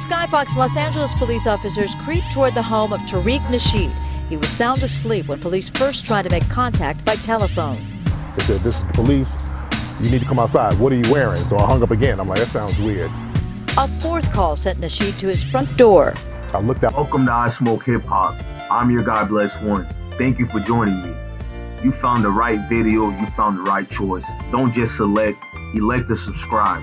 Skyfox Los Angeles police officers creeped toward the home of Tariq Nasheed. He was sound asleep when police first tried to make contact by telephone. They said, "This is the police. You need to come outside. What are you wearing?" So I hung up again. I'm like, that sounds weird. A fourth call sent Nasheed to his front door. I looked out. Welcome to IsmokeHiphop. I'm your God Bless One. Thank you for joining me. You found the right video. You found the right choice. Don't just select, elect to subscribe.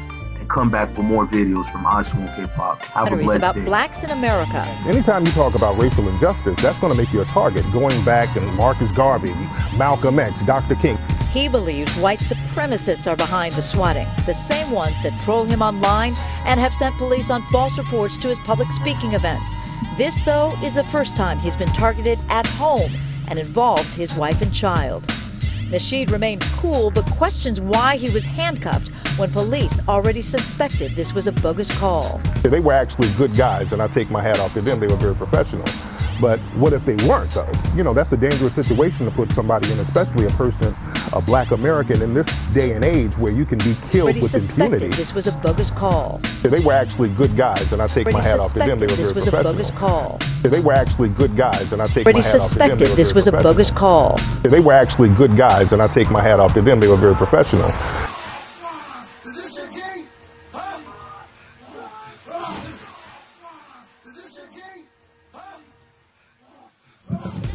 Come back for more videos from IsmokeHiphop. Have a blessed about day. blacks in America. Anytime you talk about racial injustice, that's going to make you a target. Going back and Marcus Garvey, Malcolm X, Dr. King. He believes white supremacists are behind the swatting, the same ones that troll him online and have sent police on false reports to his public speaking events. This, though, is the first time he's been targeted at home and involved his wife and child. Nasheed remained cool, but questions why he was handcuffed when police already suspected this was a bogus call. They were actually good guys, and I take my hat off to them. They were very professional. But what if they weren't, though? You know, that's a dangerous situation to put somebody in, especially a person, a black American, in this day and age where you can be killed with impunity. This was a bogus call. They were actually good guys, and I take my hat off to them. They were very professional. This was a bogus call. They were actually good guys, and I take my hat off to them. Suspected this was a bogus call. They were actually good guys, and I take my hat off to them. They were very professional.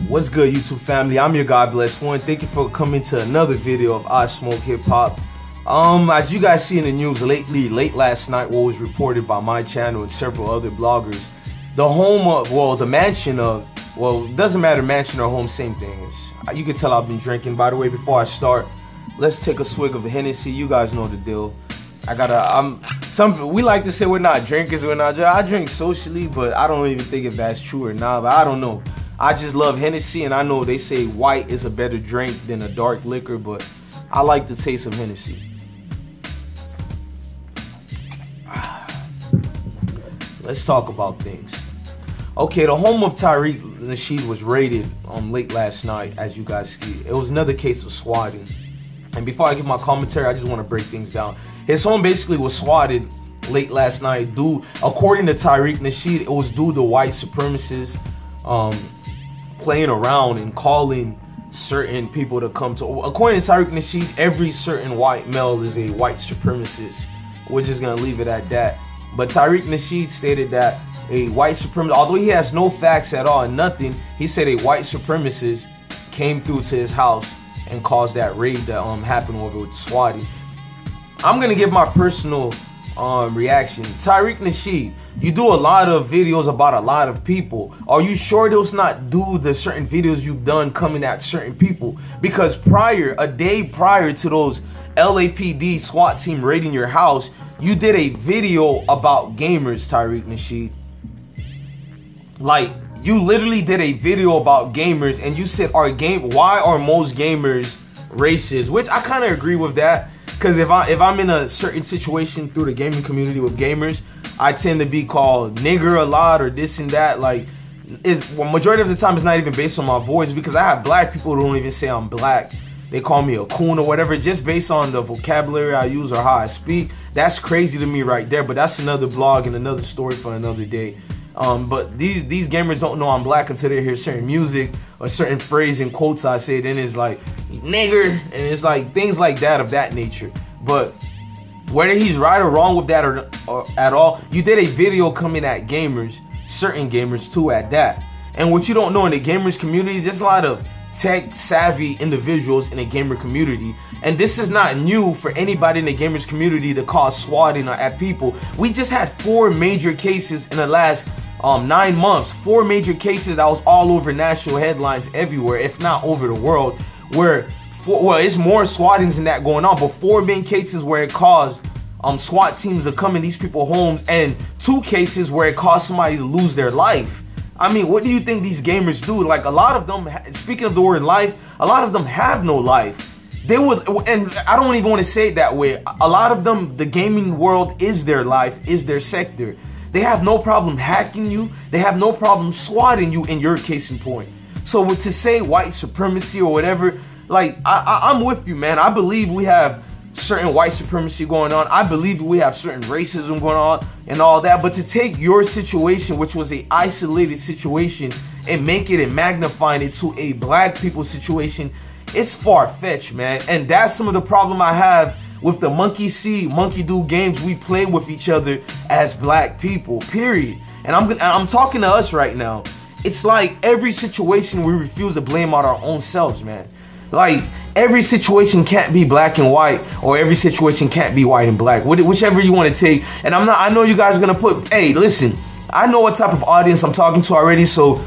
What's good, YouTube family? I'm your God Bless One. Thank you for coming to another video of IsmokeHiphop. As you guys see in the news late last night, what was reported by my channel and several other bloggers, the home of, well, the mansion of, well, it doesn't matter, mansion or home, same thing. You can tell I've been drinking. By the way, before I start, let's take a swig of Hennessy. You guys know the deal. We like to say we're not drinkers, I drink socially, but I don't even think if that's true or not, but I don't know. I just love Hennessy, and I know they say white is a better drink than a dark liquor, but I like the taste of Hennessy. Let's talk about things. Okay, the home of Tariq Nasheed was raided late last night, as you guys see. It was another case of swatting. And before I give my commentary, I just want to break things down. His home basically was swatted late last night according to Tariq Nasheed, it was due to white supremacists playing around and calling certain people to come to. According to Tariq Nasheed, every certain white male is a white supremacist. We're just gonna leave it at that. But Tariq Nasheed stated that a white supremacist, although he has no facts at all and nothing, he said a white supremacist came through to his house and caused that raid that happened over with the swatting. I'm gonna give my personal reaction. Tariq Nasheed, you do a lot of videos about a lot of people. Are you sure those not do the certain videos you've done coming at certain people? Because a day prior to those LAPD SWAT team raiding your house, you did a video about gamers, Tariq Nasheed. Like, you literally did a video about gamers, and you said, why are most gamers racist? Which I kind of agree with that. Because if I'm in a certain situation through the gaming community with gamers, I tend to be called nigger a lot or this and that. Like, majority of the time it's not even based on my voice, because I have black people who don't even say I'm black. They call me a coon or whatever, just based on the vocabulary I use or how I speak. That's crazy to me right there, but that's another blog and another story for another day. But these gamers don't know I'm black until they hear certain music or certain phrase and quotes I say. Then it's like nigger, and it's like things like that of that nature. But whether he's right or wrong with that or at all, you did a video coming at gamers, certain gamers too at that. And what you don't know in the gamers community, there's a lot of tech savvy individuals in the gamer community, and this is not new for anybody in the gamers community to cause swatting at people. We just had 4 major cases in the last 9 months, 4 major cases that was all over national headlines everywhere, if not over the world, where it's more swattings than that going on, but 4 main cases where it caused SWAT teams to come in these people's homes, and 2 cases where it caused somebody to lose their life. I mean, what do you think these gamers do? Like, a lot of them, speaking of the word life, a lot of them have no life. They would, and I don't even want to say it that way. A lot of them, the gaming world is their life, is their sector. They have no problem hacking you. They have no problem swatting you in your case in point. So to say white supremacy or whatever, like, I'm with you, man. I believe we have certain white supremacy going on. I believe we have certain racism going on and all that. But to take your situation, which was a isolated situation, and make it and magnify it to a black people situation, it's far-fetched, man. And that's some of the problem I have with the monkey see, monkey do games we play with each other as black people, period. And I'm talking to us right now. It's like every situation we refuse to blame on our own selves, man. Like, every situation can't be black and white, or every situation can't be white and black. Whichever you want to take. And I know you guys are going to put, hey, listen, I know what type of audience I'm talking to already, so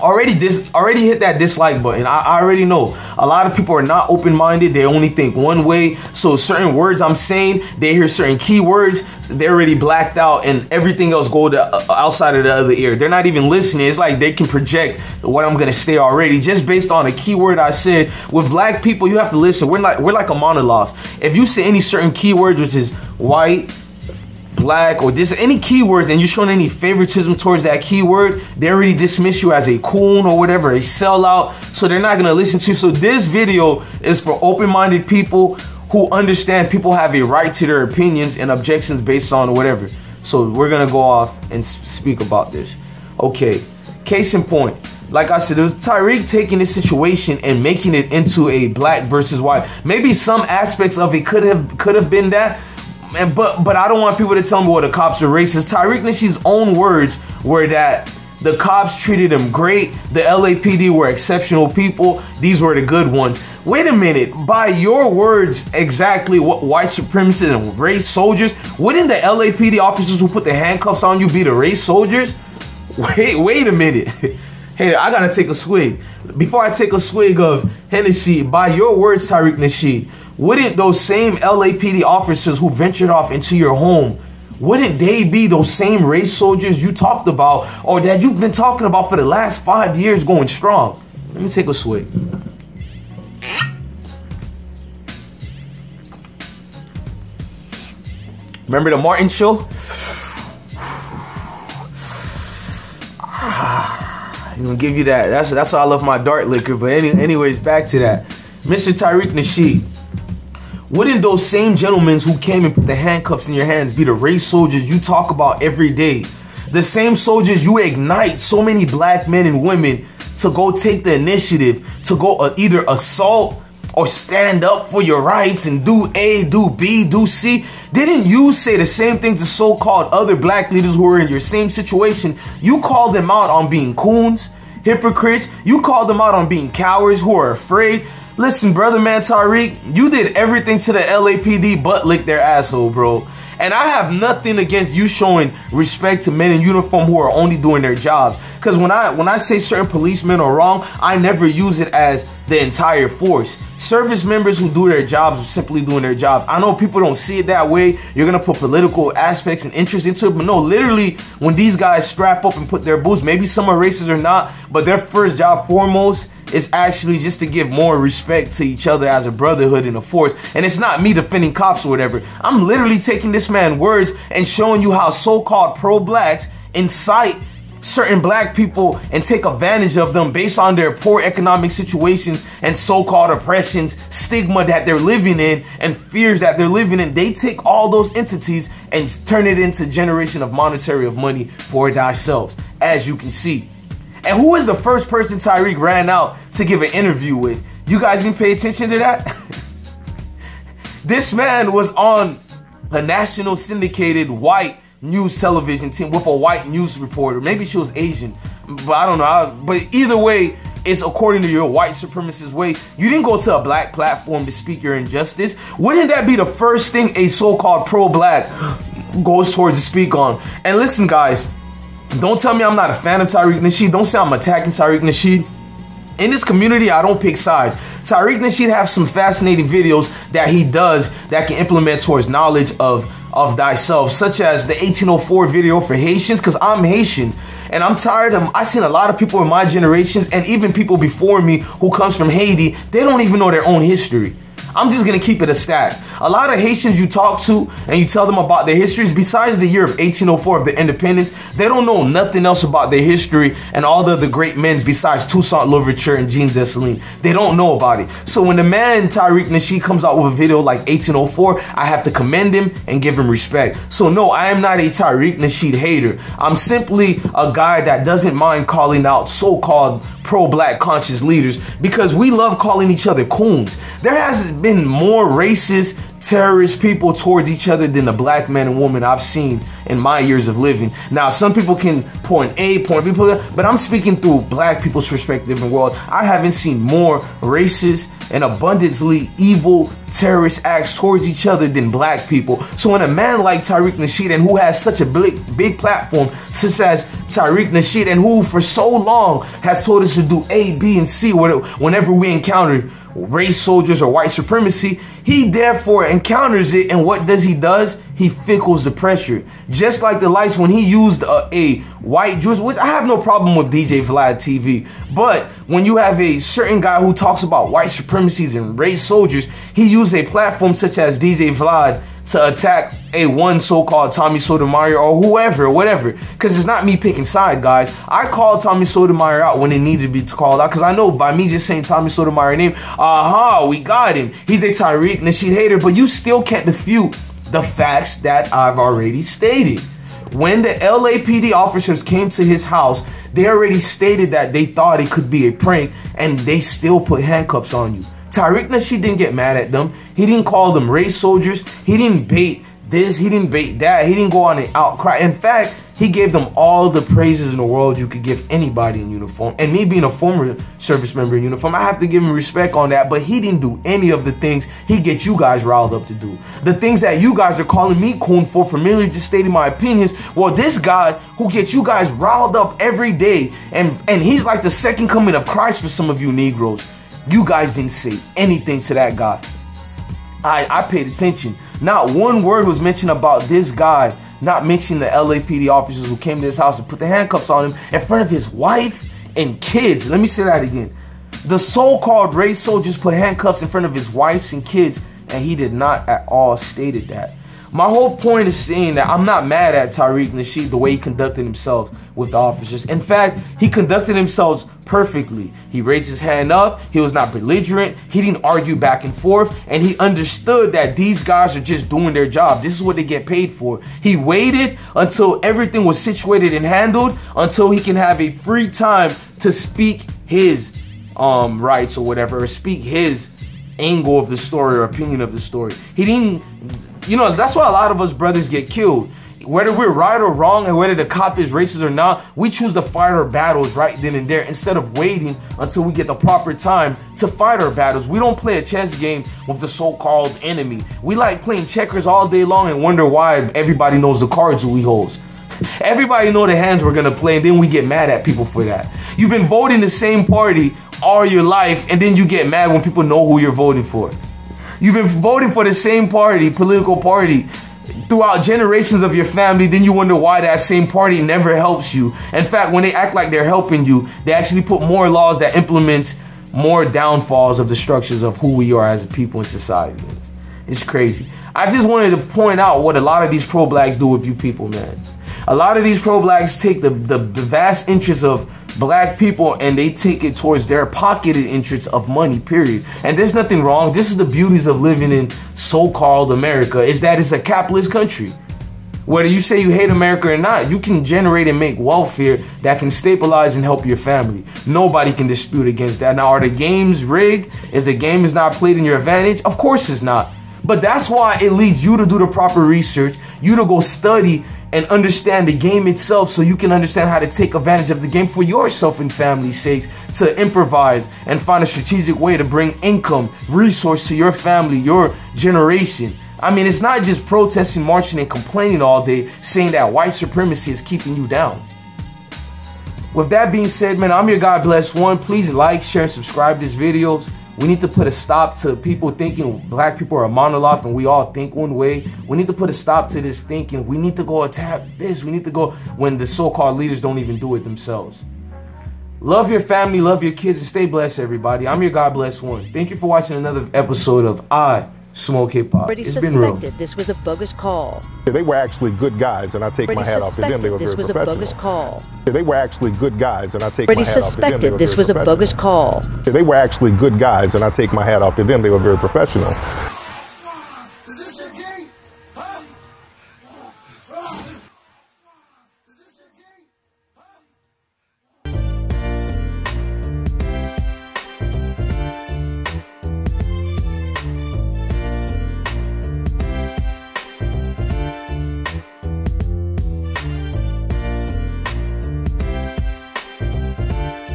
already hit that dislike button. I already know a lot of people are not open-minded. They only think one way. So certain words I'm saying, they hear certain keywords, they're already blacked out, and everything else go to outside of the other ear. They're not even listening. It's like they can project what I'm gonna say already just based on a keyword I said. With black people, you have to listen. We're like a monologue. If you say any certain keywords, which is white, black, or this, any keywords, and you're showing any favoritism towards that keyword, they already dismiss you as a coon or whatever, a sellout, so they're not gonna listen to you. So this video is for open-minded people who understand people have a right to their opinions and objections based on whatever. So we're gonna go off and speak about this. Okay, case in point, like I said, it was Tariq taking this situation and making it into a black versus white. Maybe some aspects of it could have been that. But I don't want people to tell me, well, the cops are racist. Tariq Nasheed's own words were that the cops treated him great. The LAPD were exceptional people. These were the good ones. Wait a minute. By your words, exactly what white supremacists and race soldiers, wouldn't the LAPD officers who put the handcuffs on you be the race soldiers? Wait a minute. Hey, I gotta take a swig. Before I take a swig of Hennessy, by your words, Tariq Nasheed, wouldn't those same LAPD officers who ventured off into your home, wouldn't they be those same race soldiers you talked about, or that you've been talking about for the last 5 years going strong? Let me take a swig. Remember the Martin show? I'm gonna give you that. That's why I love my dark liquor. But anyways, back to that. Mr. Tariq Nasheed, wouldn't those same gentlemen who came and put the handcuffs in your hands be the race soldiers you talk about every day? The same soldiers you ignite so many black men and women to go take the initiative, to go either assault or stand up for your rights and do A, do B, do C. Didn't you say the same thing to so-called other black leaders who were in your same situation? You called them out on being coons, hypocrites. You called them out on being cowards who are afraid. Listen, brother man Tariq, you did everything to the LAPD but lick their asshole, bro. And I have nothing against you showing respect to men in uniform who are only doing their jobs. Because when I say certain policemen are wrong, I never use it as the entire force. Service members who do their jobs are simply doing their jobs. I know people don't see it that way. You're going to put political aspects and interest into it. But no, literally, when these guys strap up and put their boots, maybe some are racist or not, but their first job foremost is actually just to give more respect to each other as a brotherhood in a force. And it's not me defending cops or whatever. I'm literally taking this man's words and showing you how so-called pro-blacks incite certain black people and take advantage of them based on their poor economic situations and so-called oppressions, stigma that they're living in, and fears that they're living in. They take all those entities and turn it into generation of monetary of money for thyself, as you can see. And who was the first person Tariq ran out to give an interview with? You guys didn't pay attention to that? This man was on a national syndicated white news television team with a white news reporter. Maybe she was Asian, but I don't know. But either way, it's according to your white supremacist way. You didn't go to a black platform to speak your injustice. Wouldn't that be the first thing a so-called pro-black goes towards to speak on? And listen, guys, don't tell me I'm not a fan of Tariq Nasheed. Don't say I'm attacking Tariq Nasheed. In this community, I don't pick sides. Tariq Nasheed has some fascinating videos that he does that can implement towards knowledge of thyself, such as the 1804 video for Haitians, because I'm Haitian. And I'm tired of, I've seen a lot of people in my generations and even people before me who comes from Haiti, they don't even know their own history. I'm just gonna keep it a stack. A lot of Haitians you talk to and you tell them about their histories, besides the year of 1804 of the independence, they don't know nothing else about their history and all the other great men besides Toussaint Louverture and Jean Dessalines. They don't know about it. So when the man Tariq Nasheed comes out with a video like 1804, I have to commend him and give him respect. So no, I am not a Tariq Nasheed hater. I'm simply a guy that doesn't mind calling out so-called pro-black conscious leaders because we love calling each other coons. There hasn't been more racist, terrorist people towards each other than the black man and woman I've seen in my years of living. Now, some people can point A, point B, but I'm speaking through black people's perspective in the world. I haven't seen more racist and abundantly evil terrorist acts towards each other than black people. So when a man like Tariq Nasheed, and who has such a big platform such as Tariq Nasheed, and who for so long has told us to do A, B, and C whenever we encounter race soldiers or white supremacy, he therefore encounters it, and what does? He fickles the pressure. Just like the lights when he used a white Jewish, which I have no problem with DJ Vlad TV, but when you have a certain guy who talks about white supremacies and race soldiers, he used a platform such as DJ Vlad to attack one so-called Tommy Sotomayor or whoever, whatever. Because it's not me picking side, guys. I called Tommy Sotomayor out when it needed to be called out, because I know by me just saying Tommy Sotomayor's name, we got him. He's a Tariq Nasheed hater, but you still can't refute the facts that I've already stated. When the LAPD officers came to his house, they already stated that they thought it could be a prank, and they still put handcuffs on you. Tariq Nasheed didn't get mad at them. He didn't call them race soldiers. He didn't bait this. He didn't bait that. He didn't go on an outcry. In fact, he gave them all the praises in the world you could give anybody in uniform. And me being a former service member in uniform, I have to give him respect on that. But he didn't do any of the things he gets you guys riled up to do. The things that you guys are calling me coon for merely just stating my opinions. Well, this guy who gets you guys riled up every day, and he's like the second coming of Christ for some of you Negroes. You guys didn't say anything to that guy. I paid attention. Not one word was mentioned about this guy, not mentioning the LAPD officers who came to his house and put the handcuffs on him in front of his wife and kids. Let me say that again. The so-called race soldiers put handcuffs in front of his wives and kids, and he did not at all stated that. My whole point is saying that I'm not mad at Tariq Nasheed the way he conducted himself with the officers. In fact, he conducted himself perfectly. He raised his hand up. He was not belligerent. He didn't argue back and forth. And he understood that these guys are just doing their job. This is what they get paid for. He waited until everything was situated and handled, until he can have a free time to speak his rights or whatever, or speak his angle of the story or opinion of the story. He didn't, that's why a lot of us brothers get killed. Whether we're right or wrong, and whether the cop is racist or not, we choose to fight our battles right then and there instead of waiting until we get the proper time to fight our battles. We don't play a chess game with the so-called enemy. We like playing checkers all day long and wonder why everybody knows the cards we hold. Everybody know the hands we're gonna play, and then we get mad at people for that. You've been voting the same party all your life, and then you get mad when people know who you're voting for. You've been voting for the same party, political party, throughout generations of your family, then you wonder why that same party never helps you. In fact, when they act like they're helping you, they actually put more laws that implement more downfalls of the structures of who we are as a people in society. It's crazy. I just wanted to point out what a lot of these pro-blacks do with you people, man. A lot of these pro-blacks take the vast interests of black people and they take it towards their pocketed interests of money, period. And there's nothing wrong. This is the beauties of living in so-called America, is that it's a capitalist country. Whether you say you hate America or not, you can generate and make welfare that can stabilize and help your family. Nobody can dispute against that. Now, are the games rigged? Is the game is not played in your advantage? Of course it's not. But that's why it leads you to do the proper research, you to go study and understand the game itself, so you can understand how to take advantage of the game for yourself and family's sakes, to improvise and find a strategic way to bring income, resource to your family, your generation. I mean, it's not just protesting, marching, and complaining all day, saying that white supremacy is keeping you down. With that being said, man, I'm your God Bless One. Please like, share, and subscribe to these videos. We need to put a stop to people thinking black people are a monolith and we all think one way. We need to put a stop to this thinking. We need to go attack this. We need to go when the so-called leaders don't even do it themselves. Love your family, love your kids, and stay blessed, everybody. I'm your God Bless One. Thank you for watching another episode of I Smoke Hip Hop. Already It's been real. suspected this was a bogus call. They were actually good guys, and I take my hat off to them. They were this very was a professional. bogus call. They were actually good guys, and I take my Already hat off to them. They suspected were this very was a professional. bogus call. They were actually good guys, and I take my hat off to them. They were very professional.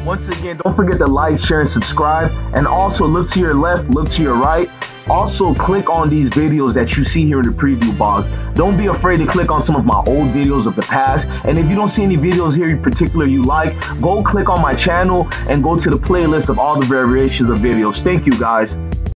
Once again, don't forget to like, share, and subscribe. And also look to your left, look to your right. Also click on these videos that you see here in the preview box. Don't be afraid to click on some of my old videos of the past. And if you don't see any videos here in particular you like, go click on my channel and go to the playlist of all the variations of videos. Thank you, guys.